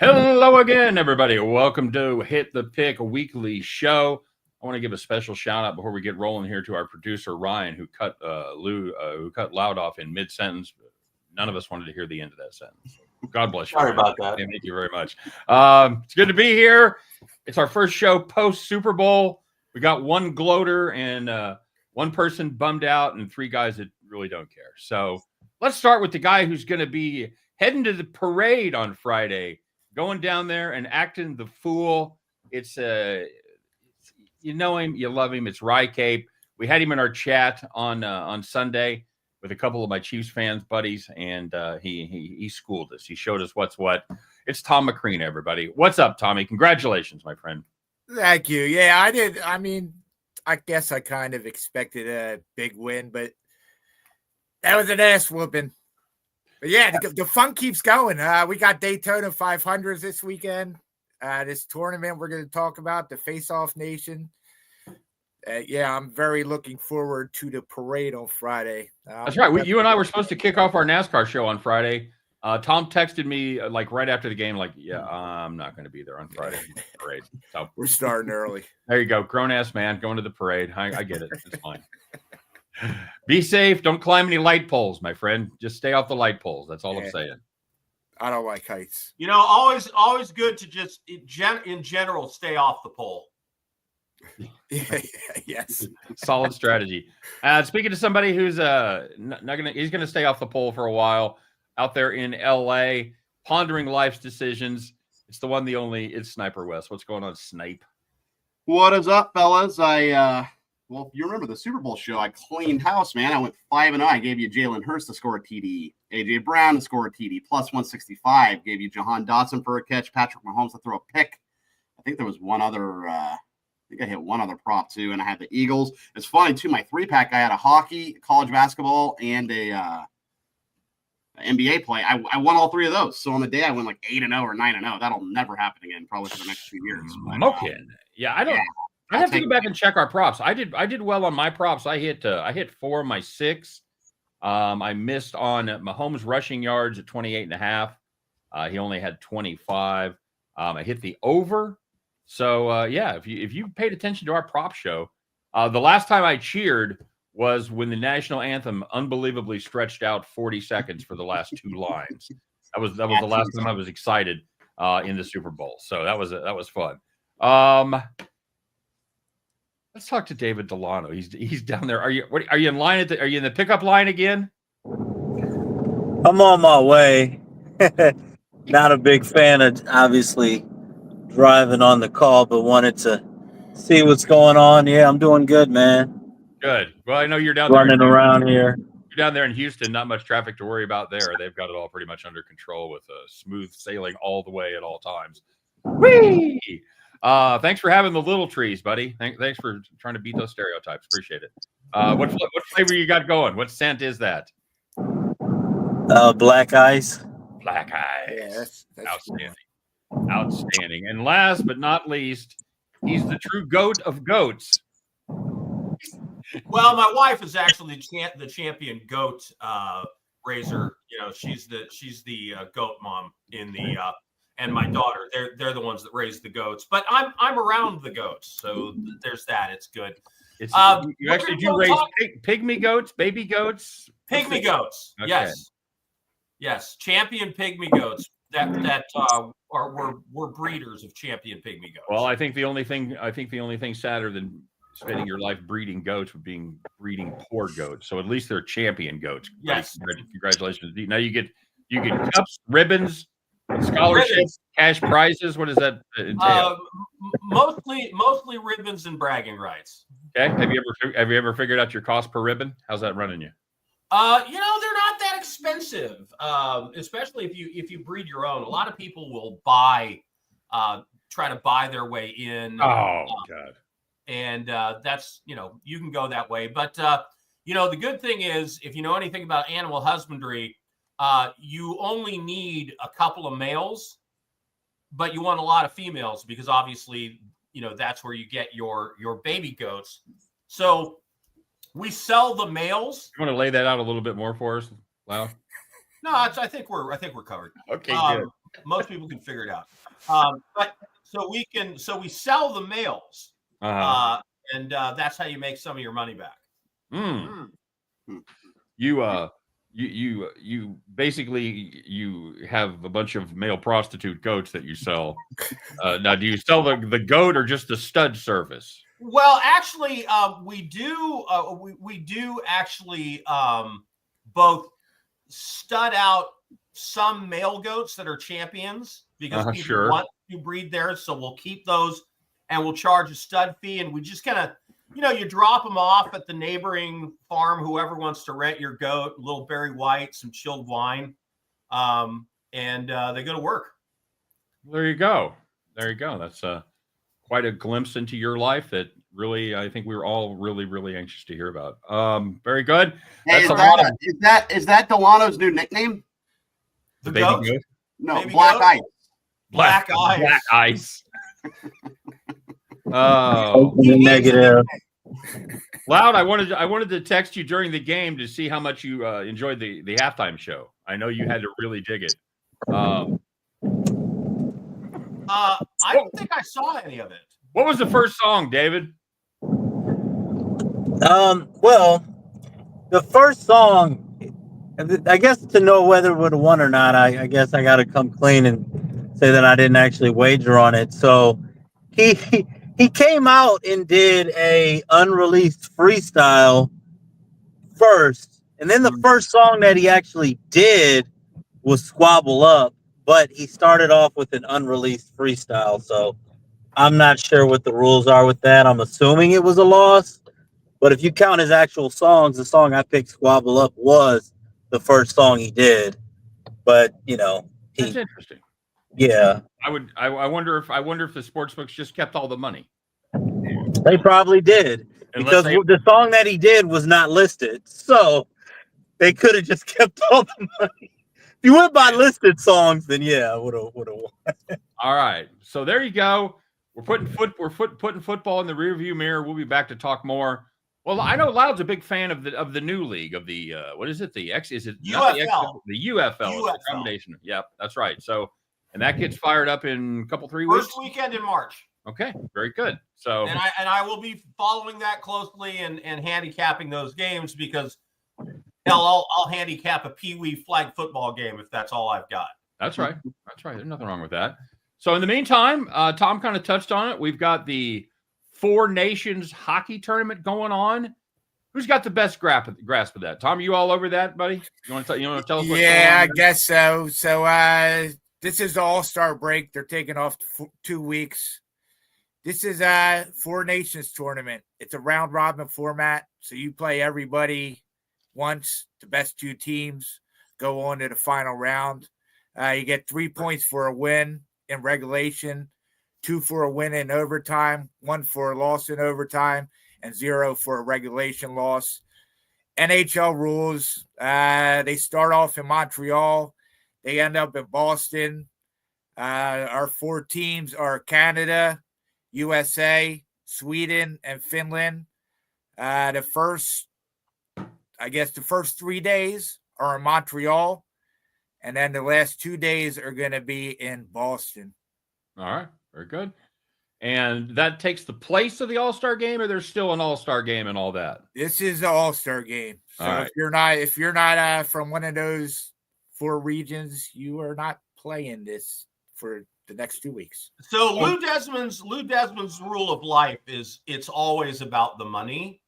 Hello again, everybody. Welcome to Hit the Pick Weekly Show. I want to give a special shout out before we get rolling here to our producer Ryan, who cut Loud off in mid sentence. None of us wanted to hear the end of that sentence. God bless you. Sorry about that. Thank you very much. It's good to be here. It's our first show post Super Bowl. We got one gloater and one person bummed out, and three guys that really don't care. So let's start with the guy who's going to be heading to the parade on Friday. Going down there and acting the fool. It's you know him, you love him. It's Rye Cape. We had him in our chat on Sunday with a couple of my Chiefs fans buddies, and he schooled us. He showed us what's what. It's Tom McCreen, everybody. What's up, Tommy? Congratulations, my friend. Thank you. Yeah, I did. I mean, I guess I kind of expected a big win, but that was an ass whooping. But yeah, the fun keeps going. We got Daytona 500s this weekend. This tournament we're going to talk about, the Face-Off Nation. Yeah, I'm very looking forward to the parade on Friday. That's right. You and I were supposed to kick off our NASCAR show on Friday. Tom texted me like right after the game, like, "Yeah, I'm not going to be there on Friday parade." So we're starting early. There you go, grown-ass man going to the parade. I get it. It's fine. Be safe. Don't climb any light poles, my friend. Just stay off the light poles. That's all I'm saying. I don't like heights. You know, always good to just in general stay off the pole. Yes. Solid strategy. Speaking to somebody who's he's gonna stay off the pole for a while out there in LA, pondering life's decisions. It's the one, the only. It's Sniper West. What's going on, Snipe? What is up, fellas? Well, if you remember the Super Bowl show, I cleaned house, man. I went 5-0. I gave you Jalen Hurts to score a TD, AJ Brown to score a TD, plus 165. Gave you Jahan Dotson for a catch, Patrick Mahomes to throw a pick. I think there was one other. I think I hit one other prop too, and I had the Eagles. It's funny too. My 3-pack, I had a hockey, college basketball, and a NBA play. I won all three of those. So on the day, I went like 8-0 or 9-0. That'll never happen again, probably for the next 2 years. Okay. Yeah, I don't. Yeah. I have to go back and check our props. I did well on my props. I hit 4 of my 6. I missed on Mahomes rushing yards at 28.5. He only had 25. I hit the over. So yeah, if you paid attention to our prop show, the last time I cheered was when the national anthem unbelievably stretched out 40 seconds for the last 2 lines. That was the last time I was excited in the Super Bowl. So that was fun. Let's talk to David Delano. He's down there. Are you in line are you in the pickup line again? I'm on my way. Not a big fan of obviously driving on the call, but wanted to see what's going on. Yeah, I'm doing good, man. Good. Well, I know you're down running around here. You're down there in Houston. Not much traffic to worry about there. They've got it all pretty much under control with smooth sailing all the way at all times. Whee! Thanks for having the little trees, buddy. Thanks for trying to beat those stereotypes. Appreciate it. What flavor you got going? What scent is that? Black ice. Black ice. Yeah, that's outstanding. Cool. Outstanding. And last but not least, he's the true goat of goats. Well, my wife is actually the champion goat raiser. You know, she's the goat mom in the. And my daughter, they're the ones that raise the goats, but I'm around the goats, so there's that. It's good. You actually do raise pygmy goats, baby goats, pygmy goats. Okay. Yes, champion pygmy goats. That we're breeders of champion pygmy goats. Well, I think the only thing sadder than spending your life breeding goats would be breeding poor goats. So at least they're champion goats. Yes, congratulations. Now you get cups, ribbons. Scholarships, cash prizes. What does that entail? Mostly ribbons and bragging rights. Okay. Have you ever figured out your cost per ribbon? How's that running you? They're not that expensive. Especially if you breed your own. A lot of people will try to buy their way in. Oh God. And that's you can go that way. But the good thing is, if you know anything about animal husbandry. You only need a couple of males, but you want a lot of females because obviously, that's where you get your baby goats. So we sell the males. You want to lay that out a little bit more for us, Lau? No, I think we're covered. Okay, good. Most people can figure it out. But so we sell the males, and that's how you make some of your money back. You basically you have a bunch of male prostitute goats that you sell. Now, do you sell the goat or just the stud service? Well, actually, we do. We do actually both stud out some male goats that are champions because people want to breed theirs. So we'll keep those and we'll charge a stud fee. And we just kind of, you drop them off at the neighboring farm, whoever wants to rent your goat, a little Barry White, some chilled wine, and they go to work. There you go. That's quite a glimpse into your life that really, I think we were all really, really anxious to hear about. Very good. Hey, is that Delano's new nickname? The baby goat? goat? No, Baby Black goat? Ice. Black Ice. Black Ice. Oh, Negative. Loud. I wanted to text you during the game to see how much you enjoyed the halftime show. I know you had to really dig it. I don't think I saw any of it. What was the first song, David? Well, the first song, I guess to know whether it would have won or not, I guess I got to come clean and say that I didn't actually wager on it. So he came out and did a unreleased freestyle first, and then the first song that he actually did was Squabble Up, but he started off with an unreleased freestyle. So I'm not sure what the rules are with that. I'm assuming it was a loss, but if you count his actual songs, the song I picked, Squabble Up, was the first song he did. But that's interesting. Yeah, I wonder if the sportsbooks just kept all the money. they probably did, because the song that he did was not listed, so they could have just kept all the money. If you went by listed songs, then yeah, I would have won. All right, so there you go. We're putting football in the rearview mirror. We'll be back to talk more. Well, I know Loud's a big fan of the new league, of the what is it? The X, is it UFL? The UFL. It's a combination. Yep, that's right. So, and that gets fired up in a couple 3 weeks. First weekend in March. Okay, very good. So, and I will be following that closely and handicapping those games, because hell, I'll handicap a Pee-wee flag football game if that's all I've got. That's right. There's nothing wrong with that. So in the meantime, Tom kind of touched on it. We've got the Four Nations hockey tournament going on. Who's got the best grasp of that? Tom, are you all over that, buddy? You want to tell us what's going on? Yeah, I guess so. So this is the All-Star break. They're taking off 2 weeks. This is a Four Nations tournament. It's a round-robin format, so you play everybody once. The best 2 teams go on to the final round. You get 3 points for a win in regulation, 2 for a win in overtime, 1 for a loss in overtime, and 0 for a regulation loss. NHL rules, they start off in Montreal. They end up in Boston. Our 4 teams are Canada, USA, Sweden, and Finland. The first 3 days are in Montreal. And then the last 2 days are going to be in Boston. All right. Very good. And that takes the place of the All-Star game, or there's still an All-Star game and all that? This is the All-Star game. So right. if you're not from one of those 4 regions, you are not playing this for the next 2 weeks. So Lou Desmond's rule of life is it's always about the money.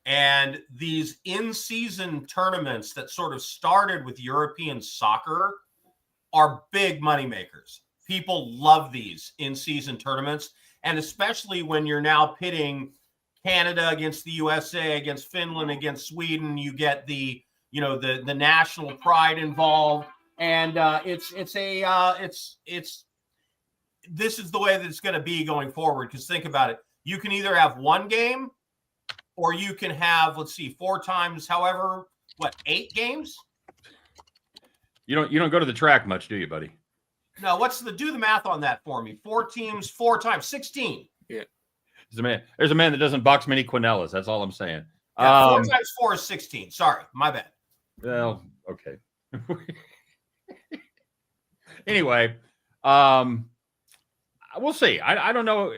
And these in-season tournaments that sort of started with European soccer are big moneymakers. People love these in-season tournaments, and especially when you're now pitting Canada against the USA, against Finland, against Sweden, you get the national pride involved, and this is the way that it's going to be going forward. Because think about it, you can either have one game, or you can have, 4 times, 8 games? You don't go to the track much, do you, buddy? No, do the math on that for me. 4 teams, 4 times, 16. Yeah. There's a man that doesn't box many quinellas. That's all I'm saying. Yeah, 4 times 4 is 16. Sorry, my bad. Well, okay. Anyway, we'll see. I don't know.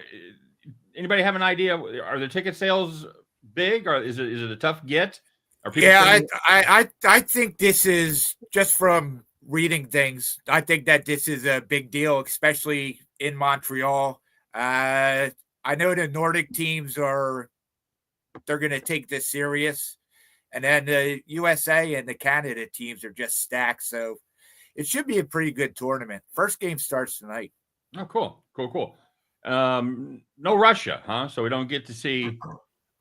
Anybody have an idea? Are the ticket sales big, or is it a tough get? Are people? Yeah, I think this is just from reading things. I think that this is a big deal, especially in Montreal. I know the Nordic teams they're going to take this serious, and then the USA and the Canada teams are just stacked. So it should be a pretty good tournament. First game starts tonight. Oh, cool. No Russia, huh? So we don't get to see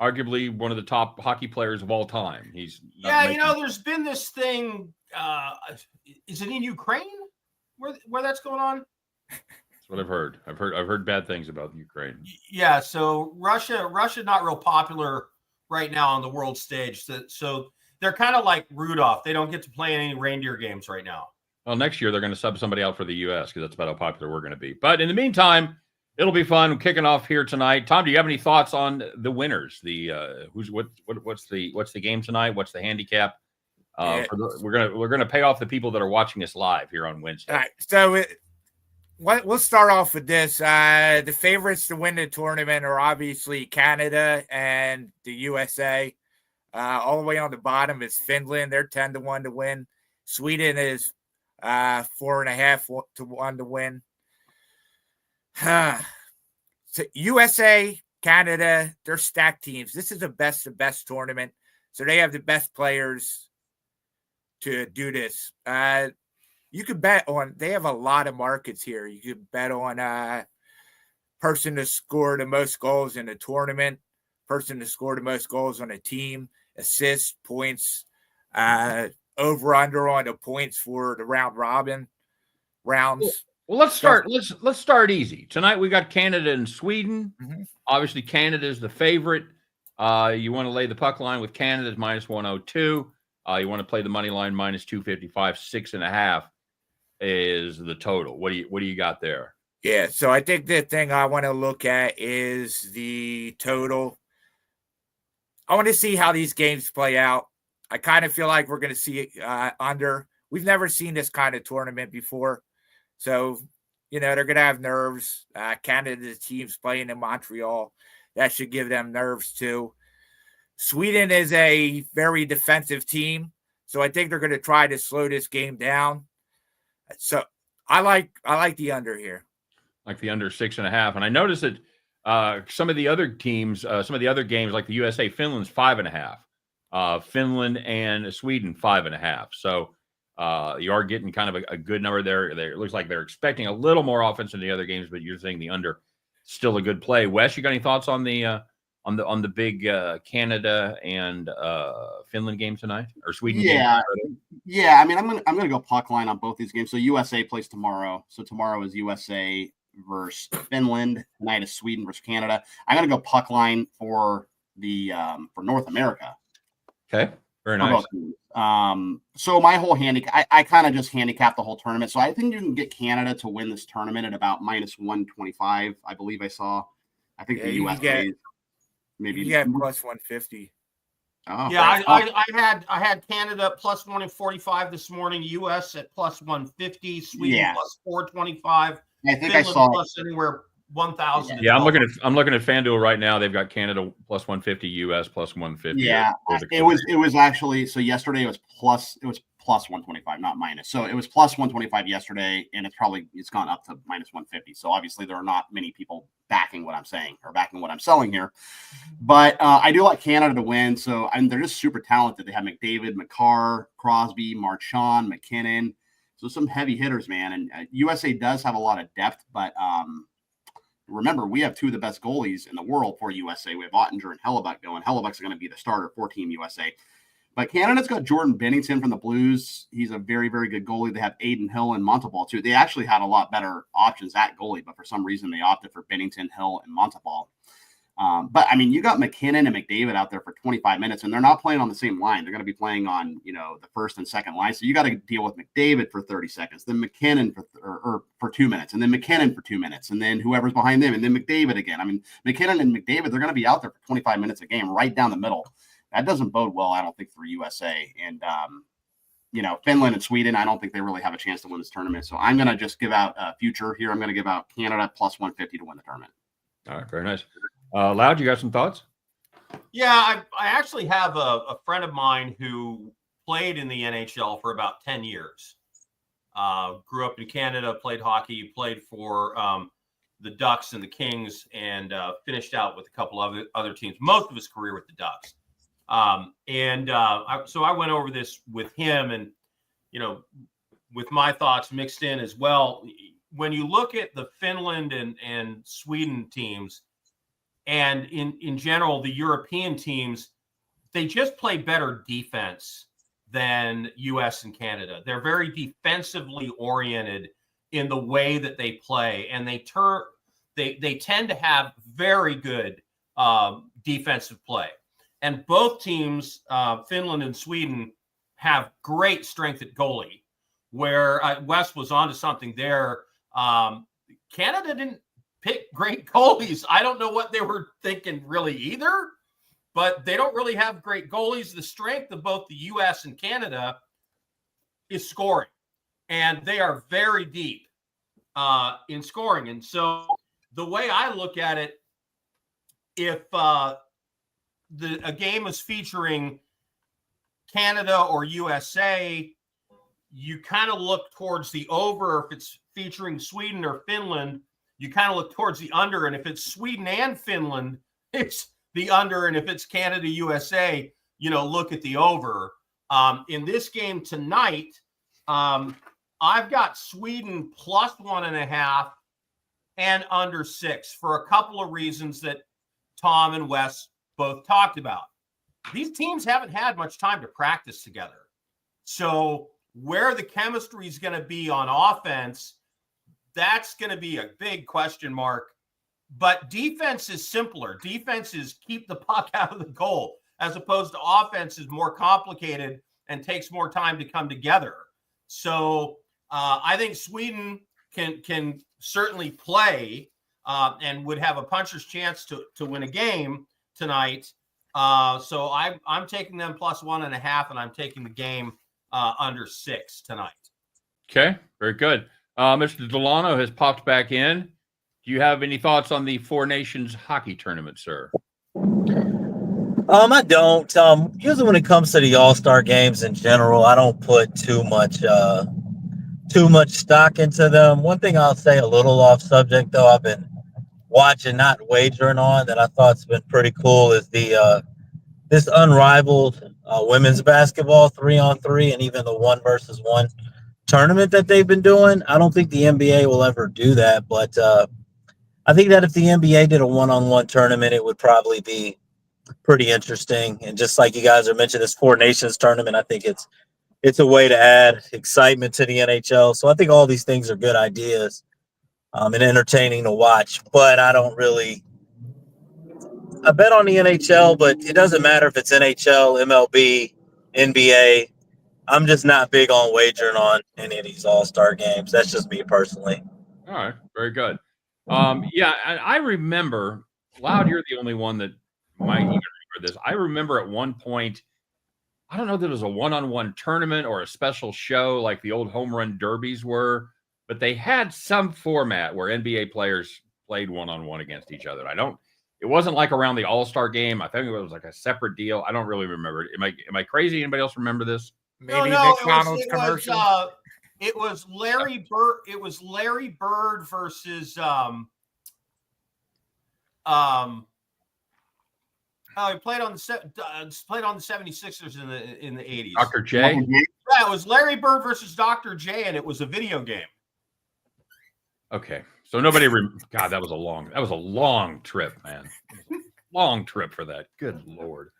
arguably one of the top hockey players of all time. He's there's been this thing. Is it in Ukraine where that's going on? That's what I've heard. I've heard bad things about Ukraine. Yeah, so Russia's not real popular right now on the world stage. So they're kind of like Rudolph. They don't get to play in any reindeer games right now. Well, next year they're going to sub somebody out for the U.S. because that's about how popular we're going to be. But in the meantime, it'll be fun. We're kicking off here tonight. Tom, do you have any thoughts on the winners? What's the game tonight? What's the handicap? We're gonna pay off the people that are watching us live here on Wednesday. All right, so we'll start off with this. The favorites to win the tournament are obviously Canada and the USA. All the way on the bottom is Finland. They're 10-1 to win. Sweden is 4.5 to 1 to win. So USA, Canada, they're stacked teams. This is the best of best tournament. So they have the best players to do this. You could bet on, they have a lot of markets here. You could bet on person to score the most goals in the tournament, person to score the most goals on a team, assists, points, over under on the points for the round robin rounds. Well, let's start. Let's start easy. Tonight we got Canada and Sweden. Mm-hmm. Obviously, Canada is the favorite. You want to lay the puck line with Canada's minus 102. You want to play the money line minus 255. 6.5 is the total. What do you got there? Yeah, so I think the thing I want to look at is the total. I want to see how these games play out. I kind of feel like we're going to see under. We've never seen this kind of tournament before. So, they're going to have nerves. Canada's team's playing in Montreal. That should give them nerves too. Sweden is a very defensive team. So I think they're going to try to slow this game down. So I like the under here. Like the under 6.5. And I noticed that some of the other teams, some of the other games like the USA, Finland's 5.5. Finland and Sweden 5.5. So you are getting kind of a good number there. It looks like they're expecting a little more offense in the other games, but you're saying the under still a good play. Wes, you got any thoughts on the big Canada and Finland game tonight or Sweden? Yeah. I mean, I'm gonna go puck line on both these games. So USA plays tomorrow. So tomorrow is USA versus Finland. Tonight is Sweden versus Canada. I'm gonna go puck line for the for North America. Okay, very nice. So my whole handicap, I kind of just handicapped the whole tournament. So I think you can get Canada to win this tournament at about minus 125. I believe I saw. I think the US maybe you get plus 150. Oh, yeah, I had Canada plus 145 this morning, US at plus 150, Sweden plus 425. I think Finland I saw plus anywhere 1,000. Yeah, I'm looking at FanDuel right now. They've got Canada plus 150, US plus 150. Yeah, it was actually, so yesterday it was plus 125, not minus. So it was plus 125 yesterday, and it's gone up to minus 150. So obviously there are not many people backing what I'm saying or backing what I'm selling here. But I do like Canada to win. So they're just super talented. They have McDavid, McCarr, Crosby, Marchand, McKinnon. So some heavy hitters, man. And USA does have a lot of depth, but remember, we have two of the best goalies in the world for USA. We have Ottinger and Hellebuck going. Hellebuck's going to be the starter for Team USA. But Canada's got Jordan Binnington from the Blues. He's a very, very good goalie. They have Aiden Hill and Montalbal, too. They actually had a lot better options at goalie, but for some reason they opted for Binnington, Hill, and Montalbal. But, I mean, you got McKinnon and McDavid out there for 25 minutes, and they're not playing on the same line. They're going to be playing on, the first and second line. So you got to deal with McDavid for 30 seconds, then McKinnon for 2 minutes, and then McKinnon for 2 minutes, and then whoever's behind them, and then McDavid again. I mean, McKinnon and McDavid, they're going to be out there for 25 minutes a game right down the middle. That doesn't bode well, I don't think, for USA. And Finland and Sweden, I don't think they really have a chance to win this tournament. So I'm going to just give out a future here. I'm going to give out Canada plus 150 to win the tournament. All right, very nice. Loud, you got some thoughts? Yeah, I actually have a friend of mine who played in the NHL for about 10 years. Grew up in Canada, played hockey, played for the Ducks and the Kings, and finished out with a couple of other teams, most of his career with the Ducks. So I went over this with him and, with my thoughts mixed in as well. When you look at the Finland and Sweden teams, and in general, the European teams, they just play better defense than U.S. and Canada. They're very defensively oriented in the way that they play, and they tend to have very good defensive play. And both teams, Finland and Sweden, have great strength at goalie, where Wes was onto something there. Canada didn't pick great goalies. I don't know what they were thinking really either, but they don't really have great goalies. The strength of both the U.S. and Canada is scoring, and they are very deep in scoring. And so the way I look at it, if a game is featuring Canada or USA, you kind of look towards the over. If it's featuring Sweden or Finland, you kind of look towards the under. And if it's Sweden and Finland, it's the under. And if it's Canada, USA, look at the over. In this game tonight, I've got Sweden plus 1.5 and under 6 for a couple of reasons that Tom and Wes both talked about. These teams haven't had much time to practice together. So where the chemistry is going to be on offense, that's going to be a big question mark. But defense is simpler. Defense is keep the puck out of the goal, as opposed to offense is more complicated and takes more time to come together. So I think Sweden can certainly play and would have a puncher's chance to win a game tonight. So I'm taking them plus 1.5, and I'm taking the game under 6 tonight. Okay, very good. Mr. Delano has popped back in. Do you have any thoughts on the Four Nations hockey tournament, sir? I don't. Usually when it comes to the All-Star games in general, I don't put too much stock into them. One thing I'll say, a little off subject though, I've been watching, not wagering on, that I thought's been pretty cool, is the this unrivaled women's basketball 3-on-3 and even the 1-versus-1 tournament that they've been doing. I don't think the NBA will ever do that, but I think that if the NBA did a 1-on-1 tournament, it would probably be pretty interesting. And just like you guys are mentioning, this Four Nations tournament, I think it's a way to add excitement to the NHL. So I think all these things are good ideas and entertaining to watch. But I bet on the NHL, but it doesn't matter if it's NHL, MLB, NBA. I'm just not big on wagering on any of these all-star games. That's just me personally. All right, very good. Yeah, I remember, Loud, you're the only one that might even remember this. I remember at one point, I don't know that it was a 1-on-1 tournament or a special show like the old home run derbies were, but they had some format where NBA players played 1-on-1 against each other. It wasn't like around the All-Star game. I think it was like a separate deal. I don't really remember it. Am I crazy? Anybody else remember this? Maybe No, McDonald's commercial. It was Larry Bird. It was Larry Bird versus he played on the 76ers in the 80s. Dr. J? Yeah, it was Larry Bird versus Dr. J, and it was a video game. Okay. So nobody God, that was a long trip, man. Long trip for that. Good Lord.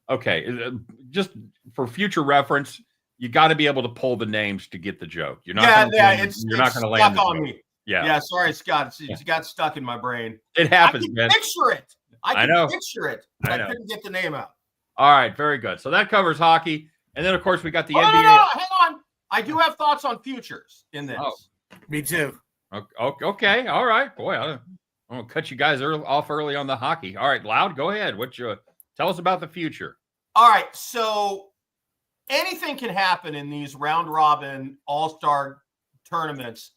Okay. Just for future reference, you got to be able to pull the names to get the joke. You're not going to land on me. Yeah. Yeah, sorry, Scott. It's got stuck in my brain. It happens, I can man. Picture it. I know. Picture it. But I couldn't get the name out. All right, very good. So that covers hockey. And then, of course, we got the NBA. No, hang on. I do have thoughts on futures in this. Oh, me too. Okay. All right. Boy, I'm going to cut you guys off early on the hockey. All right, Loud, go ahead. Tell us about the future. All right. So anything can happen in these round robin all-star tournaments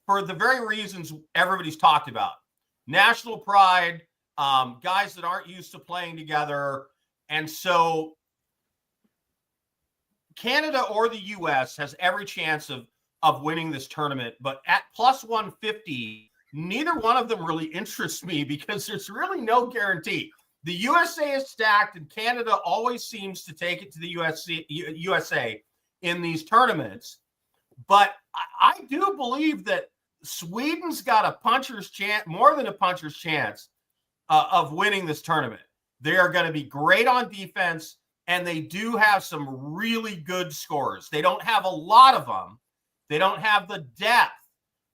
for the very reasons everybody's talked about. National pride, guys that aren't used to playing together. And so Canada or the U.S. has every chance of winning this tournament. But at plus 150, neither one of them really interests me because there's really no guarantee. The USA is stacked, and Canada always seems to take it to the USA in these tournaments. But I do believe that Sweden's got a puncher's chance, more than a puncher's chance, of winning this tournament. They are going to be great on defense, and they do have some really good scorers. They don't have a lot of them. They don't have the depth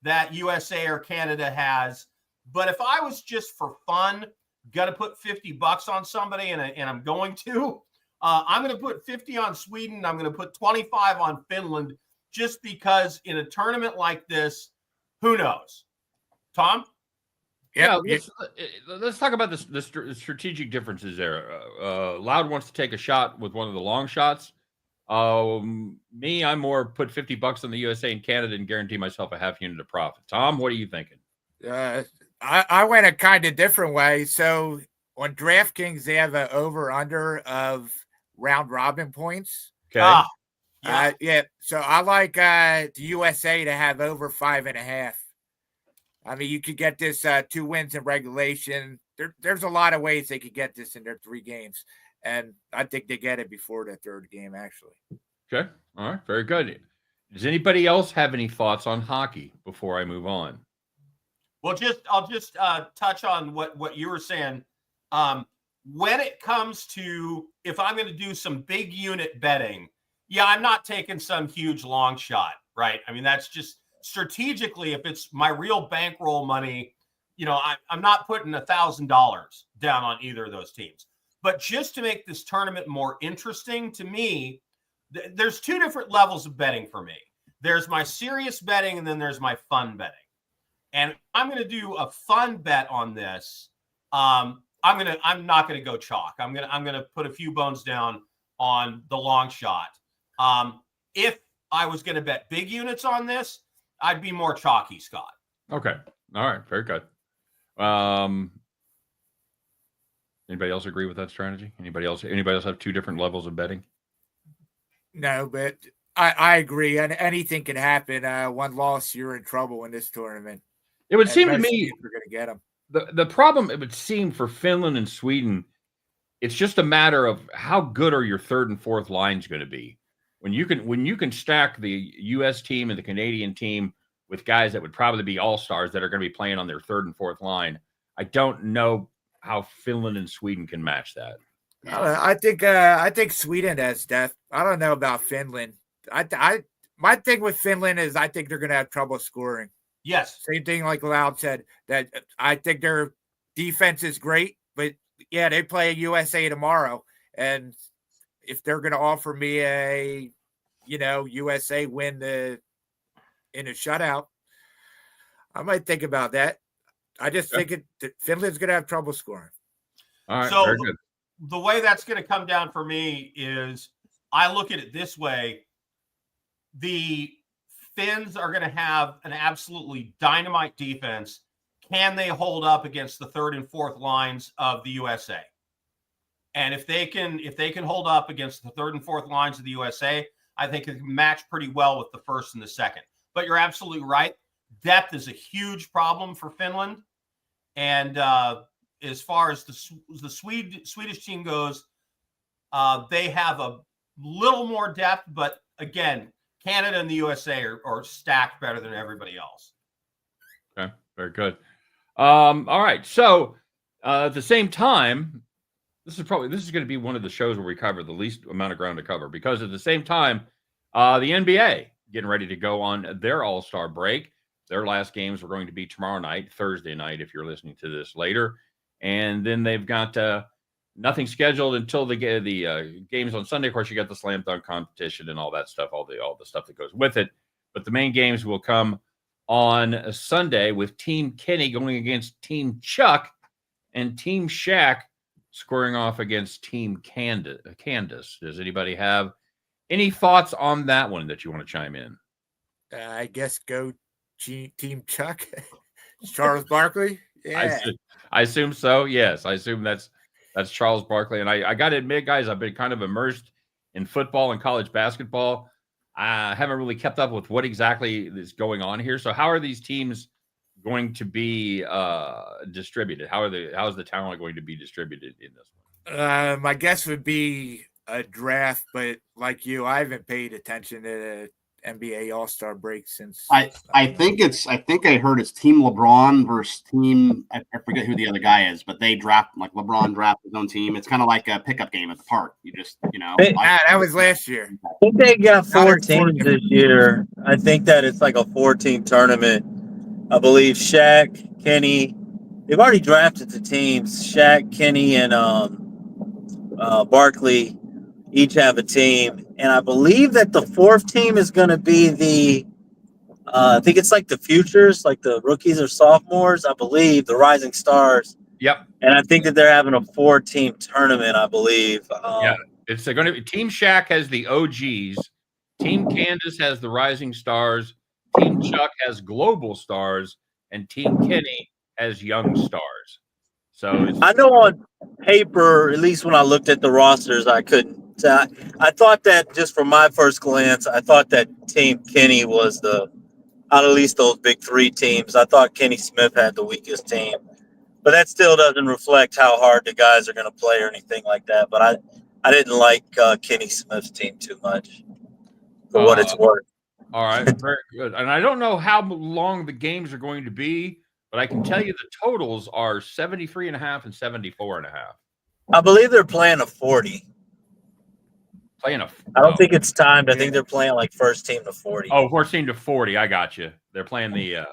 that USA or Canada has. But if I was just for fun, got to put $50 on somebody, and I'm going to, I'm going to put 50 on Sweden. I'm going to put 25 on Finland, just because in a tournament like this, who knows? Tom? Yeah, let's talk about the strategic differences there. Loud wants to take a shot with one of the long shots. Me, I'm more put $50 on the USA and Canada and guarantee myself a half unit of profit. Tom, what are you thinking? I went a kind of different way. So on DraftKings, they have an over-under of round robin points. Okay. Yeah. So I like the USA to have over 5.5. I mean, you could get this 2 wins in regulation. There's a lot of ways they could get this in their 3 games. And I think they get it before the 3rd game, actually. Okay. All right. Very good. Does anybody else have any thoughts on hockey before I move on? Well, I'll just touch on what you were saying. When it comes to if I'm going to do some big unit betting, yeah, I'm not taking some huge long shot, right? I mean, that's just strategically, if it's my real bankroll money, I'm not putting $1,000 down on either of those teams. But just to make this tournament more interesting to me, there's 2 different levels of betting for me. There's my serious betting, and then there's my fun betting. And I'm going to do a fun bet on this. I'm not going to go chalk. I'm going to put a few bones down on the long shot. If I was going to bet big units on this, I'd be more chalky, Scott. Okay. All right. Very good. Anybody else agree with that strategy? Anybody else have 2 different levels of betting? No, but I agree. And anything can happen. One loss, you're in trouble in this tournament. It would seem to me we're going to get them. The problem, it would seem, for Finland and Sweden, it's just a matter of how good are your 3rd and 4th lines going to be. When you can stack the U.S. team and the Canadian team with guys that would probably be all-stars that are going to be playing on their 3rd and 4th line, I don't know how Finland and Sweden can match that. I think Sweden has depth. I don't know about Finland. My thing with Finland is I think they're going to have trouble scoring. Yes. Same thing like Loud said, that I think their defense is great, but yeah, they play USA tomorrow. And if they're going to offer me a, USA win in a shutout, I might think about that. I just think Finland's going to have trouble scoring. All right. So very good. The way that's going to come down for me is I look at it this way. The Finns are going to have an absolutely dynamite defense. Can they hold up against the 3rd and 4th lines of the USA? And if they can hold up against the 3rd and 4th lines of the USA, I think it can match pretty well with the 1st and the 2nd. But you're absolutely right. Depth is a huge problem for Finland. And as far as the Swedish team goes, they have a little more depth, but again, Canada and the USA are stacked better than everybody else. Okay, very good. All right, so at the same time, this is going to be one of the shows where we cover the least amount of ground to cover, because at the same time, the NBA getting ready to go on their All-Star break. Their last games are going to be tomorrow night, Thursday night, if you're listening to this later, and then they've got nothing scheduled until they get the games on Sunday. Of course, you got the slam dunk competition and all that stuff, all the stuff that goes with it. But the main games will come on Sunday with Team Kenny going against Team Chuck, and Team Shaq squaring off against Team Candace. Does anybody have Any thoughts on that one that you want to chime in? I guess go Team Chuck. Charles Barkley. Yeah. I assume so. Yes, I assume that's Charles Barkley. And I got to admit, guys, I've been kind of immersed in football and college basketball. I haven't really kept up with what exactly is going on here. So how are these teams going to be distributed? How is the talent going to be distributed in this one? My guess would be a draft, but like you, I haven't paid attention to the NBA All-Star break since. I think I heard it's Team LeBron versus Team. I forget who the other guy is, but they draft like LeBron draft his own team. It's kind of like a pickup game at the park. You just that was last year. I think they got 4 teams this year. I think that it's like a 4-team tournament. I believe Shaq, Kenny, they've already drafted the teams. Shaq, Kenny, and Barkley each have a team. And I believe that the 4th team is going to be I think it's like the futures, like the rookies or sophomores, I believe, the rising stars. Yep. And I think that they're having a 4-team tournament, I believe. Yeah. It's going to be Team Shaq has the OGs. Team Candace has the rising stars. Team Chuck has global stars. And Team Kenny has young stars. So I know on paper, at least when I looked at the rosters, I couldn't. I thought that just from my first glance, I thought that Team Kenny was out of at least those big 3 teams. I thought Kenny Smith had the weakest team, but that still doesn't reflect how hard the guys are going to play or anything like that. But I didn't like Kenny Smith's team too much for what it's worth. All right, very good. And I don't know how long the games are going to be, but I can tell you the totals are 73.5 and 74.5. I believe they're playing a 40. I don't think it's timed. I think they're playing like first team to 40. Oh, first team to 40. I got you. They're playing the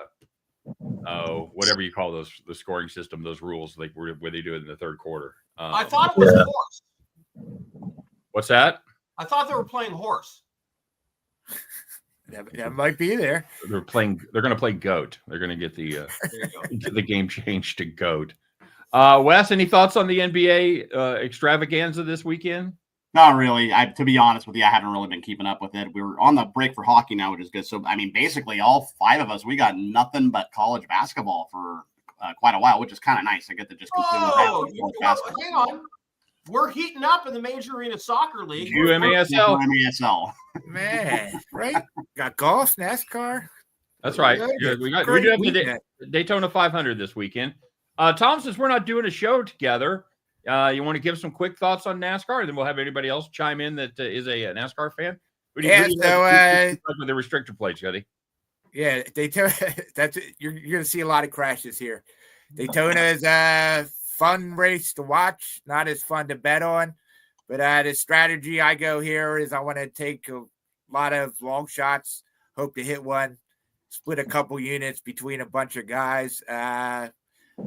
whatever you call those, the scoring system, those rules, like where they do it in the third quarter. I thought it was horse. What's that? I thought they were playing horse. That might be there. They're going to play goat. They're going to get the game changed to goat. Wes, any thoughts on the NBA extravaganza this weekend? Not really. To be honest with you, I haven't really been keeping up with it. We were on the break for hockey now, which is good. So, I mean, basically all 5 of us, we got nothing but college basketball for quite a while, which is kind of nice. I get to just completely hang on. We're heating up in the Major Arena Soccer League. UMASL. Man, right? Got golf, NASCAR. That's right. We do have the Daytona 500 this weekend. Tom, since we're not doing a show together, you want to give some quick thoughts on NASCAR, and then we'll have anybody else chime in that is a NASCAR fan. With the restrictor plates, Cuddy. Yeah, Daytona. You're going to see a lot of crashes here. Daytona is a fun race to watch, not as fun to bet on. But the strategy I go here is I want to take a lot of long shots, hope to hit one, split a couple units between a bunch of guys. A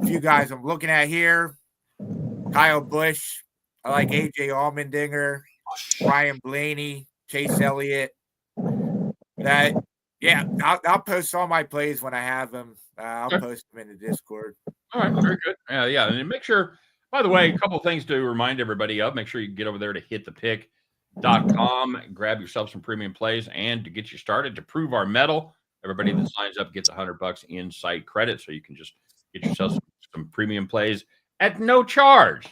few guys I'm looking at here. Kyle Busch. I like AJ Allmendinger, Ryan Blaney, Chase Elliott. I'll post all my plays when I have them. I'll post them in the Discord. All right, very good. Yeah, and make sure, by the way, a couple of things to remind everybody of. Make sure you get over there to hitthepick.com, grab yourself some premium plays, and to get you started to prove our mettle. Everybody that signs up gets $100 in site credit, so you can just get yourself some premium plays at no charge.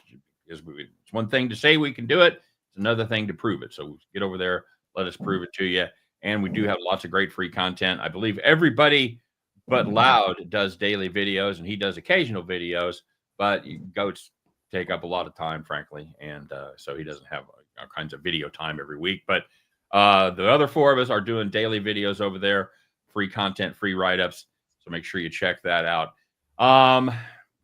Because it's one thing to say we can do it, it's another thing to prove it. So get over there, let us prove it to you. And we do have lots of great free content. I believe everybody but Loud does daily videos, and he does occasional videos, but goats take up a lot of time, frankly, and so he doesn't have all kinds of video time every week. But the other 4 of us are doing daily videos over there, free content, free write-ups. So make sure you check that out. You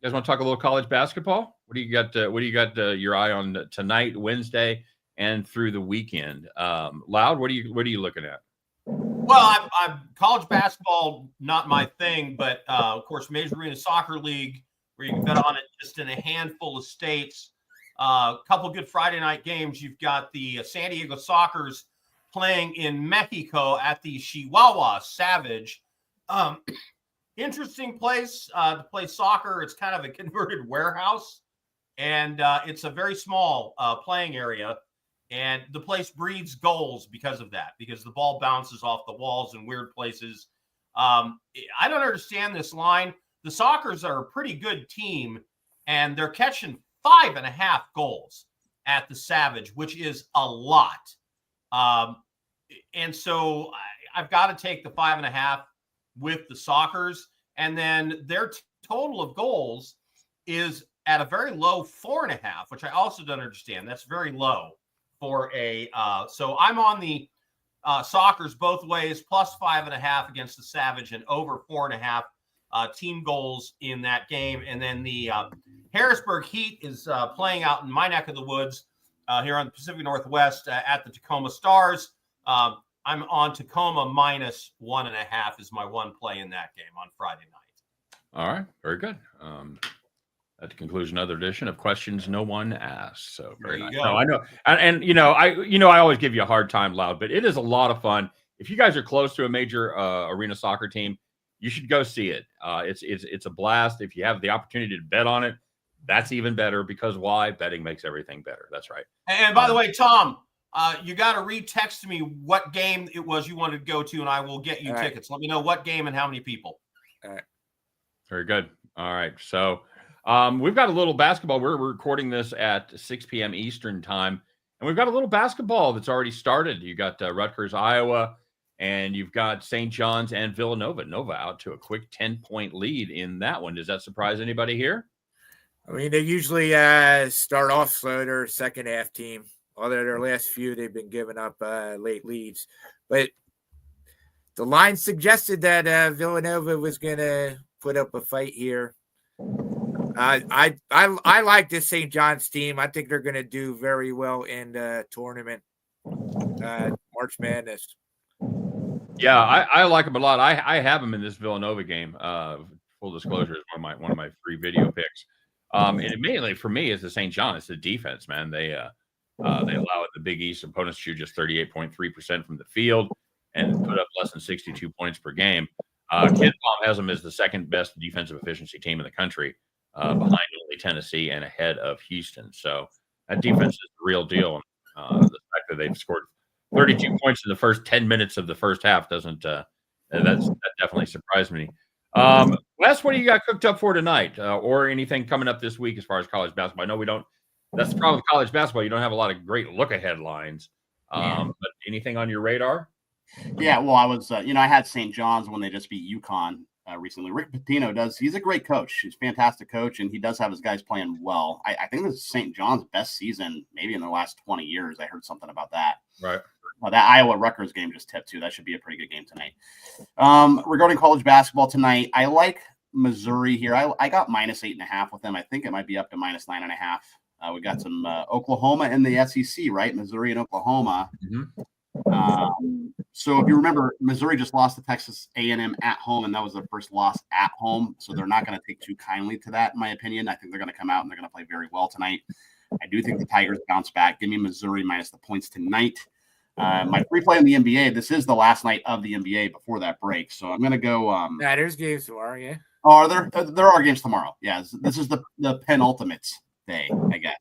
guys want to talk a little college basketball? What do you got? What do you got your eye on tonight, Wednesday, and through the weekend? Loud, what are you looking at? Well, I'm college basketball, not my thing, but of course, Major Arena Soccer League, where you can bet on it just in a handful of states. A couple good Friday night games. You've got the San Diego Sockers playing in Mexico at the Chihuahua Savage. Interesting place to play soccer. It's kind of a converted warehouse, and it's a very small playing area. And the place breeds goals because of that, because the ball bounces off the walls in weird places. I don't understand this line. The Sockers are a pretty good team, and they're catching 5.5 goals at the Savage, which is a lot. And so I've got to take the 5.5 with the Sockers. And then their total of goals is at a very low 4.5, which I also don't understand. That's very low for a so I'm on the Sockers both ways, plus 5.5 against the Savage and over 4.5 team goals in that game. And then the Harrisburg Heat is playing out in my neck of the woods here on the Pacific Northwest at the Tacoma Stars. I'm on Tacoma minus 1.5 is my one play in that game on Friday night. All right, very good. At the conclusion, another edition of Questions No One Asked. So very nice. No, I know, and I always give you a hard time, Loud, but it is a lot of fun. If you guys are close to a major arena soccer team, you should go see it. It's a blast. If you have the opportunity to bet on it, that's even better, because why? Betting makes everything better. That's right. And by the way, Tom, you got to re-text me what game it was you wanted to go to, and I will get you tickets. Let me know what game and how many people. All right. Very good. All right. So we've got a little basketball. We're recording this at 6 p.m. Eastern time, and we've got a little basketball that's already started. You got Rutgers, Iowa, and you've got St. John's and Villanova. Nova out to a quick 10-point lead in that one. Does that surprise anybody here? I mean, they usually start off slow. They're a second half team. Although their last few, they've been giving up late leads. But the line suggested that Villanova was going to put up a fight here. I like this St. John's team. I think they're going to do very well in the tournament, March Madness. Yeah, I like them a lot. I have them in this Villanova game. Full disclosure, is one of my free video picks. And mainly for me is the St. John. It's the defense, man. They allow the Big East opponents to shoot just 38.3% from the field and put up less than 62 points per game. KenPom has them as the second best defensive efficiency team in the country, behind only Tennessee and ahead of Houston. So that defense is the real deal. The fact that they've scored 32 points in the first 10 minutes of the first half doesn't that definitely surprised me. Wes, what do you got cooked up for tonight, or anything coming up this week as far as college basketball? I know we don't. That's the problem with college basketball. You don't have a lot of great look-ahead lines. But anything on your radar? Yeah, well, I was, I had St. John's when they just beat UConn recently. Rick Pitino he's a great coach. He's a fantastic coach, and he does have his guys playing well. I think this is St. John's best season maybe in the last 20 years. I heard something about that. Right. That Iowa-Rutgers game just tipped, too. That should be a pretty good game tonight. Regarding college basketball tonight, I like Missouri here. I got minus 8.5 with them. I think it might be up to minus 9.5. We got some Oklahoma in the SEC, right? Missouri and Oklahoma. Mm-hmm. So if you remember, Missouri just lost to Texas A&M at home, and that was their first loss at home. So they're not going to take too kindly to that, in my opinion. I think they're going to come out and they're going to play very well tonight. I do think the Tigers bounce back. Give me Missouri minus the points tonight. My free play in the NBA, this is the last night of the NBA before that break. So I'm going to go. There's games tomorrow, yeah. Oh, are there? There are games tomorrow. Yeah, this is the penultimate day, I guess.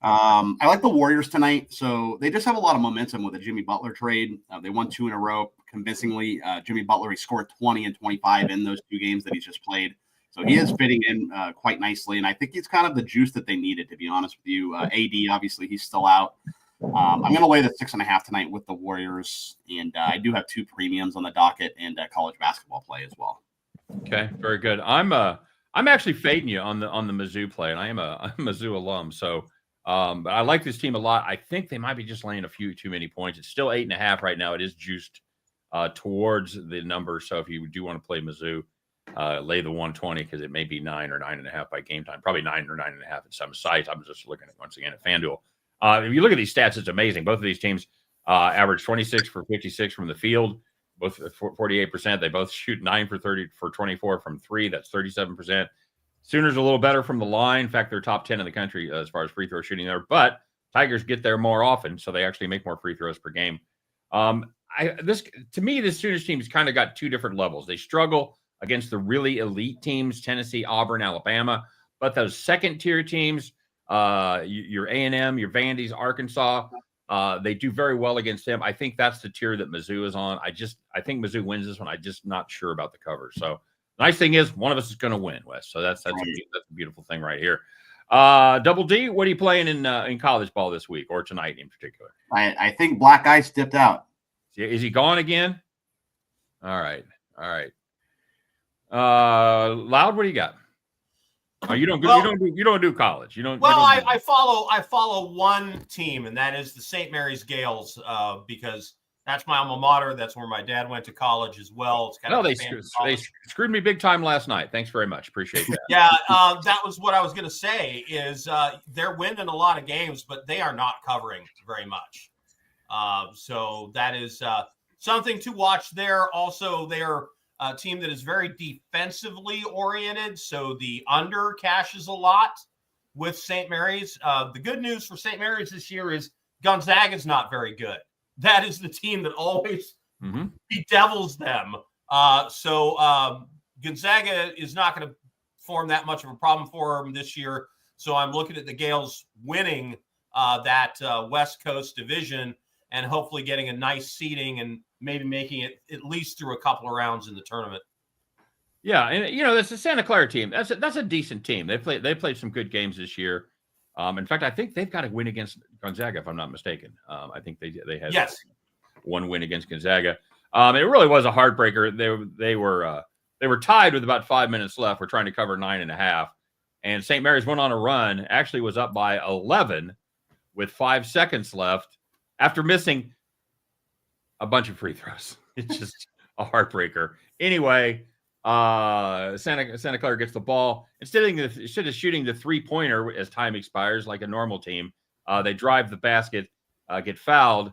I like the Warriors tonight. So they just have a lot of momentum with the Jimmy Butler trade. They won 2 in a row convincingly. Jimmy Butler, he scored 20 and 25 in those 2 games that he's just played. So he is fitting in quite nicely. And I think he's kind of the juice that they needed, to be honest with you. AD, obviously, he's still out. I'm going to lay the 6.5 tonight with the Warriors. And I do have 2 premiums on the docket and college basketball play as well. Okay, very good. I'm actually fading you on the Mizzou play, and I'm a Mizzou alum. So but I like this team a lot. I think they might be just laying a few too many points. It's still 8.5 right now. It is juiced towards the number. So if you do want to play Mizzou, lay the 120, because it may be 9 or 9.5 by game time. Probably 9 or 9.5 at some sites. I'm just looking at once again at FanDuel. If you look at these stats, it's amazing. Both of these teams average 26 for 56 from the field, both 48%. They both shoot 9 for 30 for 24 from 3. That's 37%. Sooners a little better from the line. In fact, they're top 10 in the country as far as free throw shooting there. But Tigers get there more often, so they actually make more free throws per game. This Sooners team has kind of got 2 different levels. They struggle against the really elite teams, Tennessee, Auburn, Alabama. But those second-tier teams, your A&M, your Vandy's, Arkansas, They do very well against them. I think that's the tier that Mizzou is on. I think Mizzou wins this one. I'm just not sure about the cover. So nice thing is one of us is going to win, Wes. So that's a beautiful thing right here. Double D, what are you playing in college ball this week or tonight in particular? I think Black Ice dipped out. Is he gone again? All right. Loud, what do you got? Oh, you don't do college. You don't. Well, you don't I follow one team, and that is the St. Mary's Gales, because that's my alma mater. That's where my dad went to college as well. It's kind of they screwed me big time last night. Thanks very much. Appreciate that. Yeah, that was what I was going to say. Is they're winning a lot of games, but they are not covering very much. So that is something to watch there. Also, they're a team that is very defensively oriented, so the under cashes a lot with St. Mary's. The good news for St. Mary's this year is Gonzaga is not very good. That is the team that always bedevils them. So Gonzaga is not going to form that much of a problem for them this year. So I'm looking at the Gales winning that West Coast division and hopefully getting a nice seeding and maybe making it at least through a couple of rounds in the tournament. Yeah, and that's the Santa Clara team. That's a decent team. They played some good games this year. In fact, I think they've got a win against Gonzaga, if I'm not mistaken. I think they had one win against Gonzaga. It really was a heartbreaker. They were tied with about 5 minutes left. We're trying to cover 9.5, and St. Mary's went on a run. Actually, was up by 11 with 5 seconds left after missing a bunch of free throws. It's just a heartbreaker. Anyway, Santa Clara gets the ball. Instead of shooting the 3-pointer as time expires like a normal team, they drive the basket, get fouled,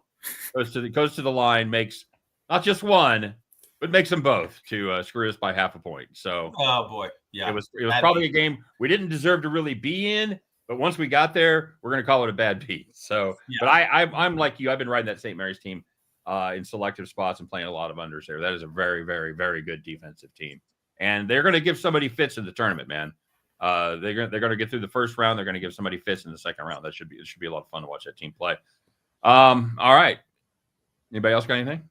goes to the line, makes not just one, but makes them both to screw us by half a point. So, oh boy, yeah, it was probably a game we didn't deserve to really be in. But once we got there, we're going to call it a bad beat. So, But I'm like you. I've been riding that St. Mary's team in selective spots and playing a lot of unders there. That is a very, very, very good defensive team, and they're going to give somebody fits in the tournament, man. They're going to get through the first round. They're going to give somebody fits in the second round. It should be a lot of fun to watch that team play. All right. Anybody else got anything?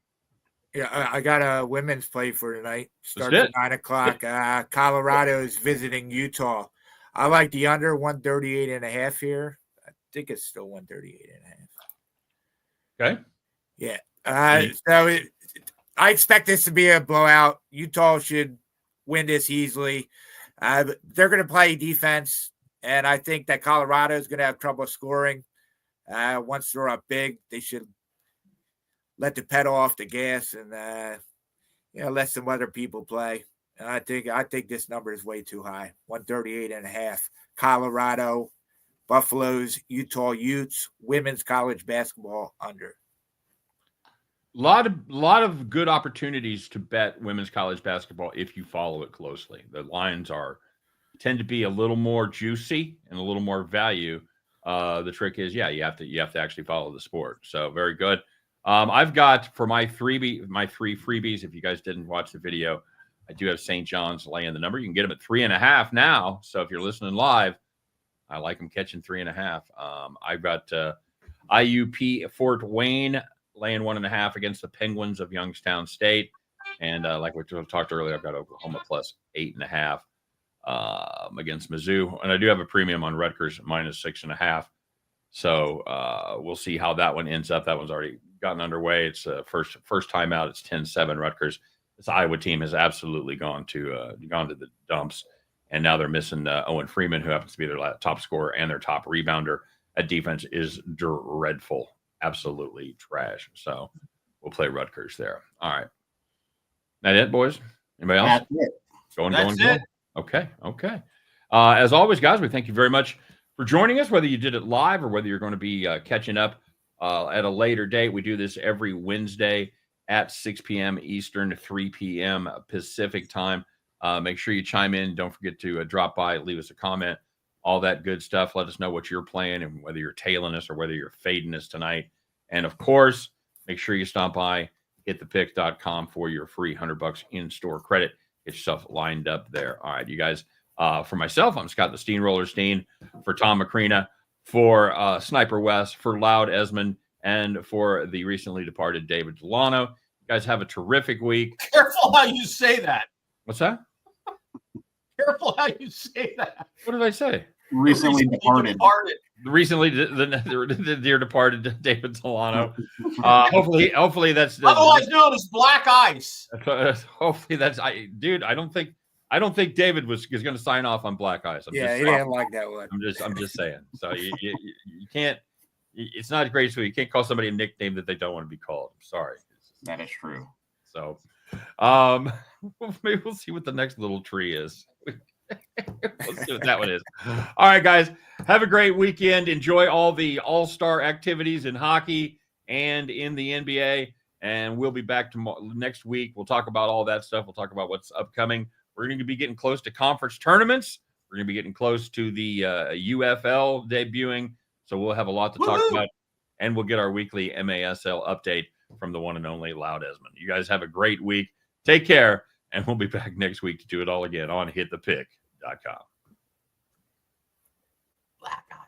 Yeah, I got a women's play for tonight. Starts at 9:00. Colorado is visiting Utah. I like the under 138.5 here. I think it's still 138.5. Okay. Yeah. I expect this to be a blowout. Utah should win this easily. They're going to play defense, and I think that Colorado is going to have trouble scoring. Once they're up big, they should let the pedal off the gas and let some other people play. And I think this number is way too high. 138.5. Colorado, Buffaloes, Utah Utes, women's college basketball under. Lot of good opportunities to bet women's college basketball if you follow it closely. The lines tend to be a little more juicy and a little more value. The trick is, you have to actually follow the sport. So very good. I've got for my three freebies. If you guys didn't watch the video, I do have St. John's laying the number. You can get them at 3.5 now. So if you're listening live, I like them catching 3.5. I've got IUP Fort Wayne laying 1.5 against the Penguins of Youngstown State. And like we talked earlier, I've got Oklahoma plus 8.5 against Mizzou. And I do have a premium on Rutgers minus 6.5. So we'll see how that one ends up. That one's already gotten underway. It's first time out. It's 10-7 Rutgers. This Iowa team has absolutely gone to the dumps. And now they're missing Owen Freeman, who happens to be their top scorer and their top rebounder. That defense is dreadful. Absolutely trash. So we'll play Rutgers there. All right. That it, boys? Anybody else? That's it. Going. Okay. As always, guys, we thank you very much for joining us, whether you did it live or whether you're going to be catching up at a later date. We do this every Wednesday at 6 p.m. Eastern, 3 p.m. Pacific time. Make sure you chime in. Don't forget to drop by, leave us a comment, all that good stuff. Let us know what you're playing and whether you're tailing us or whether you're fading us tonight. And, of course, make sure you stop by hitthepick.com for your free $100 in-store credit. Get yourself lined up there. All right, you guys. For myself, I'm Scott the Steamroller Steen. For Tom Macrina, for Sniper West, for Loud Esmond, and for the recently departed David Delano. You guys have a terrific week. Careful how you say that. What's that? Careful how you say that. What did I say? Recently departed. Recently, the dear departed David Delano. Hopefully that's otherwise known as black ice. Hopefully that's dude. I don't think David is going to sign off on black ice. He didn't like that one. I'm just saying. So you can't. It's not great. So you can't call somebody a nickname that they don't want to be called. I'm sorry. That is true. So, maybe we'll see what the next little tree is. Let's see what that one is. All right, guys. Have a great weekend. Enjoy all the all-star activities in hockey and in the NBA. And we'll be back next week. We'll talk about all that stuff. We'll talk about what's upcoming. We're going to be getting close to conference tournaments. We're going to be getting close to the UFL debuting. So we'll have a lot to talk about. And we'll get our weekly MASL update from the one and only Loud Esmond. You guys have a great week. Take care. And we'll be back next week to do it all again on hitthepick.com. Black eye.